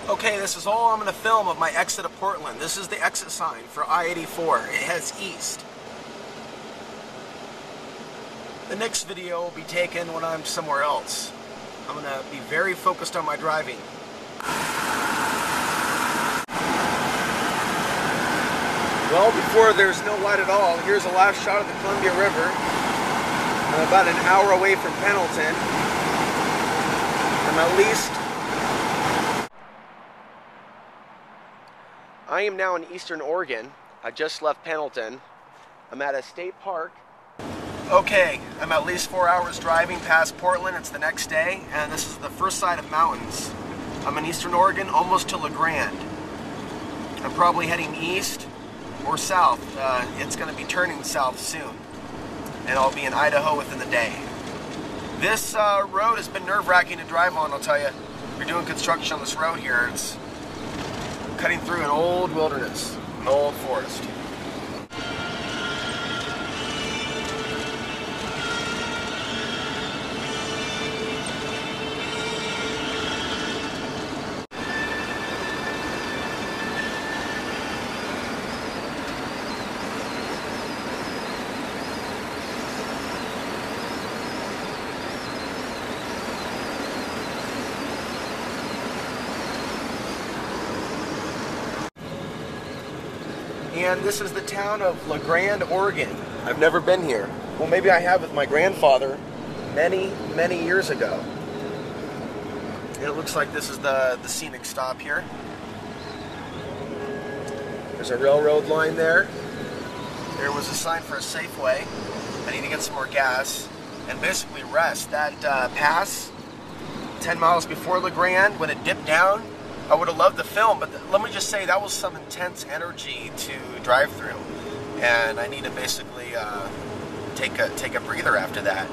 Okay, this is all I'm going to film of my exit of Portland. This is the exit sign for I-84. It heads east. The next video will be taken when I'm somewhere else. I'm going to be very focused on my driving. Well, before there's no light at all, here's a last shot of the Columbia River. I'm about an hour away from Pendleton. I'm at least... I am now in Eastern Oregon. I just left Pendleton. I'm at a state park. Okay, I'm at least 4 hours driving past Portland. It's the next day, and this is the first side of mountains. I'm in Eastern Oregon, almost to La Grande. I'm probably heading east or south. It's going to be turning south soon, and I'll be in Idaho within the day. This road has been nerve-wracking to drive on, I'll tell you. We're doing construction on this road here. It's cutting through an old wilderness, an old forest. And this is the town of La Grande, Oregon. I've never been here. Well, maybe I have with my grandfather many, many years ago. And it looks like this is the scenic stop here. There's a railroad line there. There was a sign for a Safeway. I need to get some more gas and basically rest. That pass, 10 miles before La Grande, when it dipped down, I would have loved the film, but let me just say that was some intense energy to drive through, and I need to basically take a breather after that.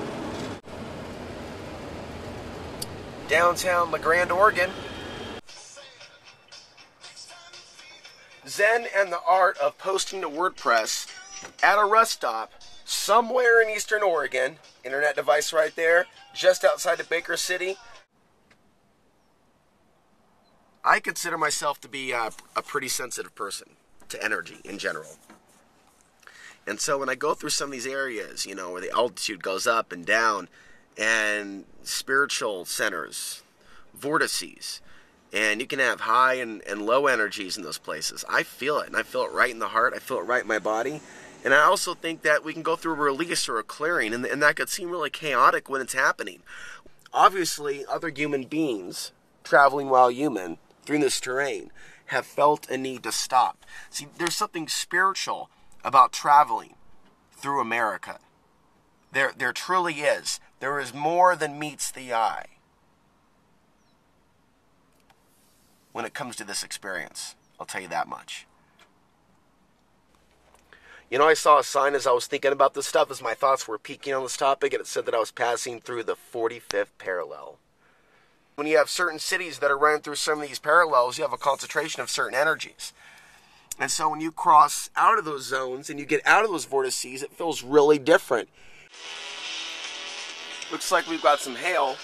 Downtown La Grande, Oregon. Zen and the art of posting to WordPress at a rest stop somewhere in Eastern Oregon. Internet device right there, just outside of Baker City. I consider myself to be a pretty sensitive person to energy in general. And so when I go through some of these areas, you know, where the altitude goes up and down, and spiritual centers, vortices, and you can have high and low energies in those places. I feel it, and I feel it right in the heart. I feel it right in my body. And I also think that we can go through a release or a clearing, and that could seem really chaotic when it's happening. Obviously, other human beings, traveling while human, through this terrain, have felt a need to stop. See, there's something spiritual about traveling through America. There truly is. There is more than meets the eye when it comes to this experience. I'll tell you that much. You know, I saw a sign as I was thinking about this stuff, as my thoughts were peaking on this topic, and it said that I was passing through the 45th parallel. When you have certain cities that are running through some of these parallels, you have a concentration of certain energies. And so when you cross out of those zones and you get out of those vortices, it feels really different. Looks like we've got some hail.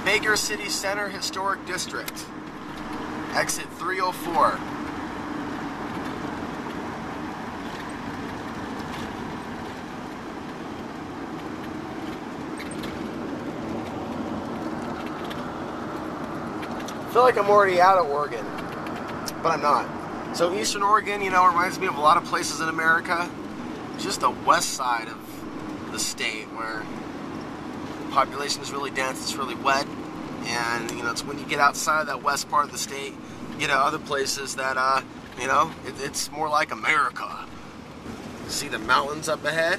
Baker City Center Historic District. Exit 304. I feel like I'm already out of Oregon, but I'm not. So Eastern Oregon, you know, reminds me of a lot of places in America. Just the west side of the state where the population is really dense, it's really wet, and you know, it's when you get outside of that west part of the state, you get to other places that, you know, it's more like America. See the mountains up ahead?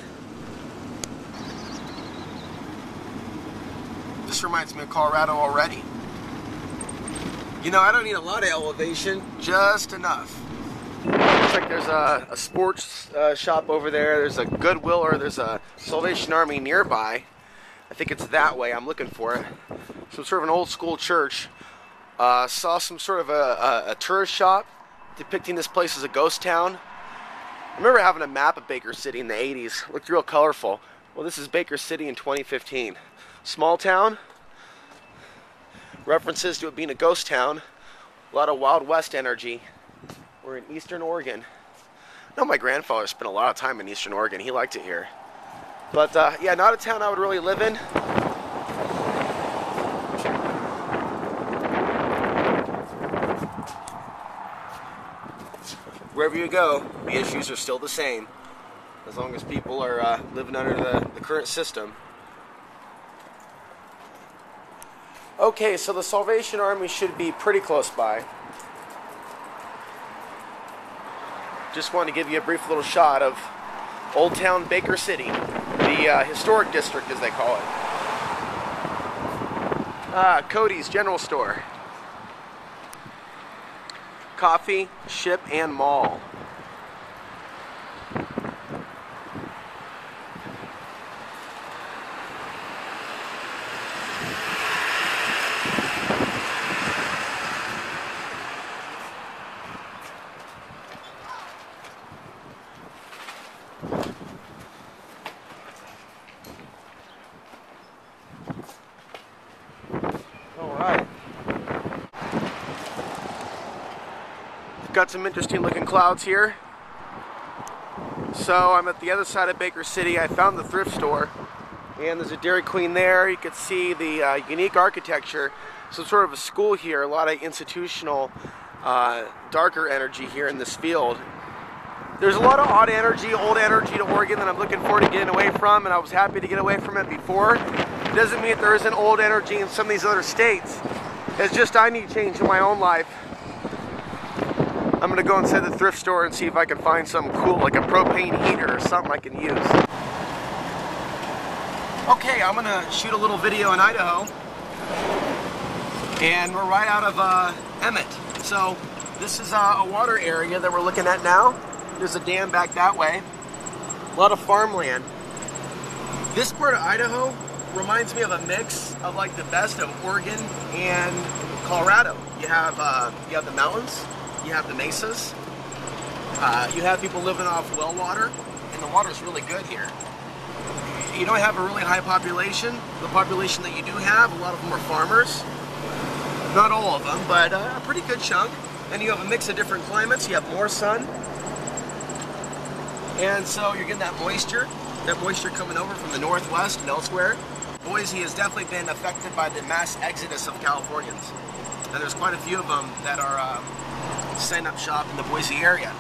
This reminds me of Colorado already. You know, I don't need a lot of elevation, just enough. Looks like there's a sports shop over there. There's a Goodwill, or there's a Salvation Army nearby. I think it's that way. I'm looking for it. Some sort of an old school church. Saw some sort of a tourist shop depicting this place as a ghost town. I remember having a map of Baker City in the 80s. Looked real colorful. Well, this is Baker City in 2015. Small town. References to it being a ghost town. A lot of Wild West energy. We're in Eastern Oregon. I know my grandfather spent a lot of time in Eastern Oregon. He liked it here. But yeah, not a town I would really live in. Wherever you go, the issues are still the same. As long as people are living under the current system. Okay, so the Salvation Army should be pretty close by. Just want to give you a brief little shot of Old Town Baker City, the historic district as they call it. Cody's General Store. Coffee, ship, and mall. Got some interesting looking clouds here. So I'm at the other side of Baker City. I found the thrift store and there's a Dairy Queen there. You can see the unique architecture. Some sort of a school here, a lot of institutional darker energy here in this field. There's a lot of odd energy, old energy to Oregon that I'm looking forward to getting away from, and I was happy to get away from it before. It doesn't mean that there isn't old energy in some of these other states. It's just I need change in my own life. I'm gonna go inside the thrift store and see if I can find something cool, like a propane heater or something I can use. Okay, I'm gonna shoot a little video in Idaho. And we're right out of Emmett. So this is a water area that we're looking at now. There's a dam back that way. A lot of farmland. This part of Idaho reminds me of a mix of like the best of Oregon and Colorado. You have the mountains. You have the mesas. You have people living off well water, and the water's really good here. You don't have a really high population. The population that you do have, a lot of them are farmers. Not all of them, but a pretty good chunk. And you have a mix of different climates. You have more sun. And so you're getting that moisture coming over from the northwest and elsewhere. Boise has definitely been affected by the mass exodus of Californians. And there's quite a few of them that are setting up shop in the Boise area.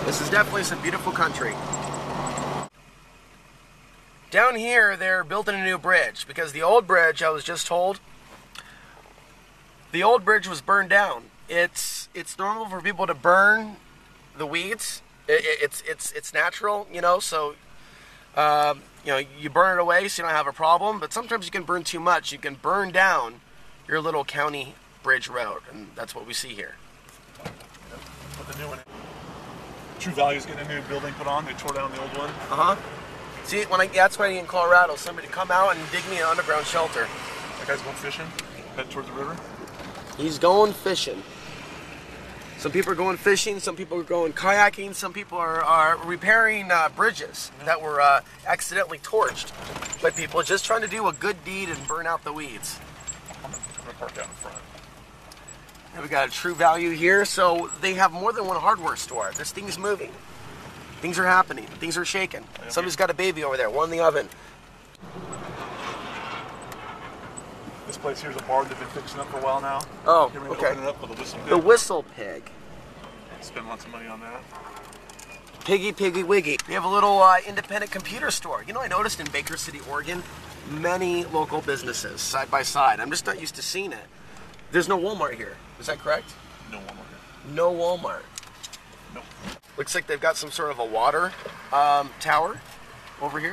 This is definitely some beautiful country. Down here, they're building a new bridge because the old bridge, I was just told, the old bridge was burned down. It's normal for people to burn the weeds. It's natural, you know. So you know, you burn it away so you don't have a problem. But sometimes you can burn too much. You can burn down your little county bridge road, and that's what we see here. Put the new one in. True Value's getting a new building put on. They tore down the old one. See, that's why in Colorado, somebody come out and dig me an underground shelter. That guy's going fishing, head towards the river. He's going fishing. Some people are going fishing, some people are going kayaking, some people are repairing bridges that were accidentally torched by people just trying to do a good deed and burn out the weeds. I'm going to park out in front. And we got a True Value here, so they have more than one hardware store. This thing's moving. Things are happening. Things are shaking. Okay. Somebody's got a baby over there, one in the oven. This place here's a bar they've been fixing up for a while now. Oh, okay. Open it up with a whistle pig. The Whistle Pig. Spend lots of money on that. Piggy, piggy, wiggy. We have a little independent computer store. You know, I noticed in Baker City, Oregon, many local businesses side by side. I'm just not used to seeing it. There's no Walmart here. Is that correct? No Walmart here. No Walmart. Nope. Looks like they've got some sort of a water tower over here.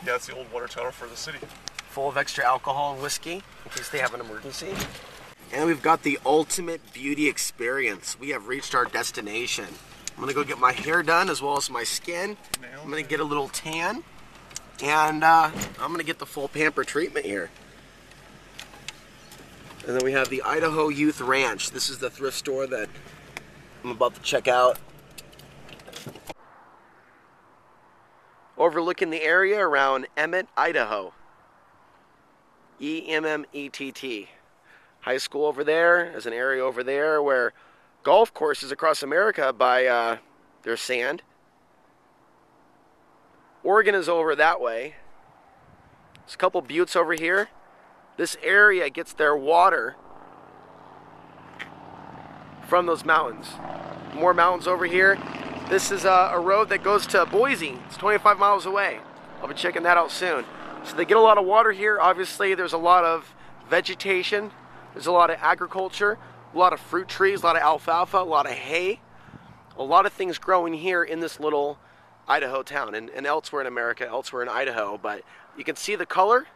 Yeah, it's the old water tower for the city. Full of extra alcohol and whiskey in case they have an emergency. And we've got the ultimate beauty experience. We have reached our destination. I'm gonna go get my hair done as well as my skin. I'm gonna get a little tan. And I'm gonna get the full pamper treatment here. And then we have the Idaho Youth Ranch. This is the thrift store that I'm about to check out. overlooking the area around Emmett, Idaho. Emmett. High school over there. There's an area over there where golf courses across America by their sand. Oregon is over that way. There's a couple buttes over here. This area gets their water from those mountains. More mountains over here. This is a road that goes to Boise. It's 25 miles away. I'll be checking that out soon. So they get a lot of water here. Obviously, there's a lot of vegetation. There's a lot of agriculture, a lot of fruit trees, a lot of alfalfa, a lot of hay. A lot of things growing here in this little Idaho town and elsewhere in America, elsewhere in Idaho. But you can see the color.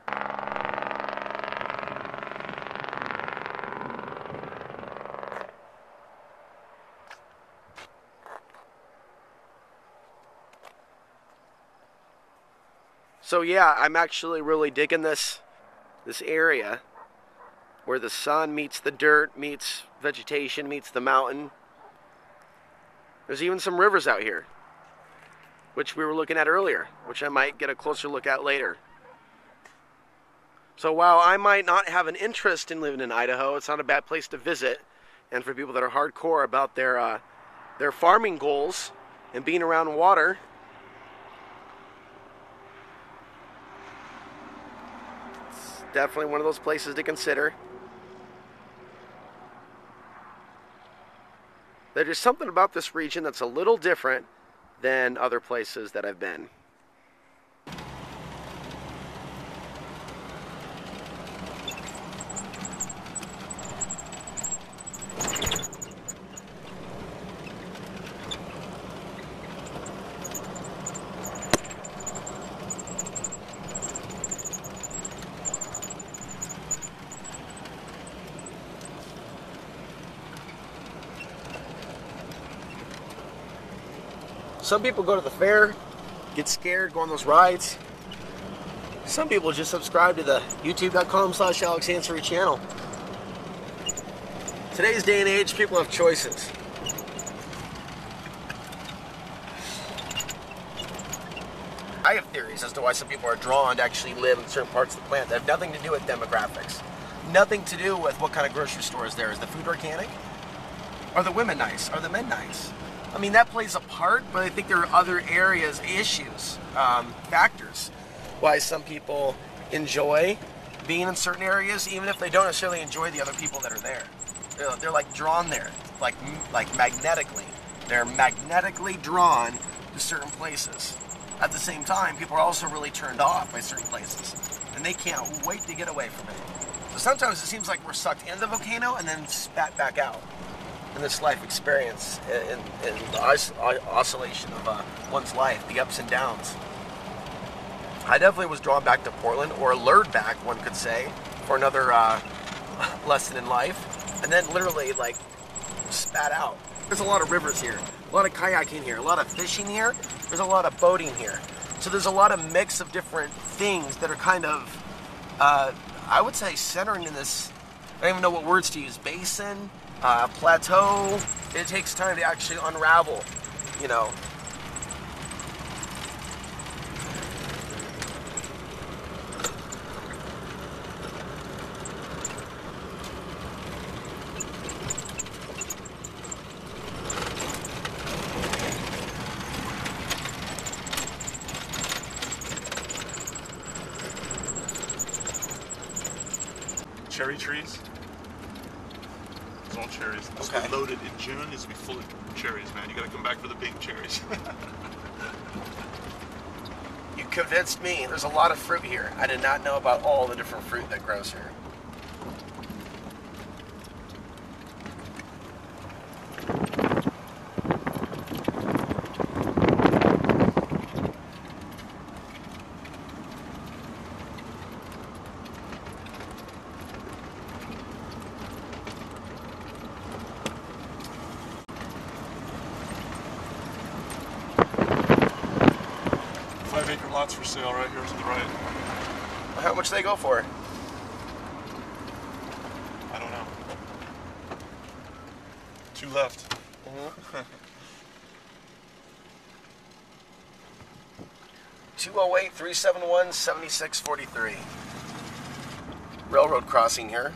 So yeah, I'm actually really digging this area where the sun meets the dirt, meets vegetation, meets the mountain. There's even some rivers out here, which we were looking at earlier, which I might get a closer look at later. So while I might not have an interest in living in Idaho, it's not a bad place to visit. And for people that are hardcore about their farming goals and being around water, definitely one of those places to consider. There's something about this region that's a little different than other places that I've been. Some people go to the fair, get scared, go on those rides. Some people just subscribe to the youtube.com/AlexAnswery channel. Today's day and age, people have choices. I have theories as to why some people are drawn to actually live in certain parts of the plant that have nothing to do with demographics. Nothing to do with what kind of grocery store is there. Is the food organic? Are the women nice? Are the men nice? I mean, that plays a part, but I think there are other areas, issues, factors, why some people enjoy being in certain areas, even if they don't necessarily enjoy the other people that are there. They're like drawn there, like magnetically. They're magnetically drawn to certain places. At the same time, people are also really turned off by certain places, and they can't wait to get away from it. So sometimes it seems like we're sucked into the volcano and then spat back out. In this life experience, in the oscillation of one's life, the ups and downs. I definitely was drawn back to Portland, or lured back, one could say, for another lesson in life, and then literally like spat out. There's a lot of rivers here, a lot of kayaking here, a lot of fishing here, there's a lot of boating here. So there's a lot of mix of different things that are kind of, I would say, centering in this, I don't even know what words to use, basin, plateau. It takes time to actually unravel, you know. Cherry trees. It's all cherries. This Okay. will be loaded in June. This will be full of cherries, man. You gotta come back for the big cherries. You convinced me. There's a lot of fruit here. I did not know about all the different fruit that grows here. Acre lots for sale right here to the right. How much do they go for? I don't know. 2 left. 208-371-7643. Railroad crossing here.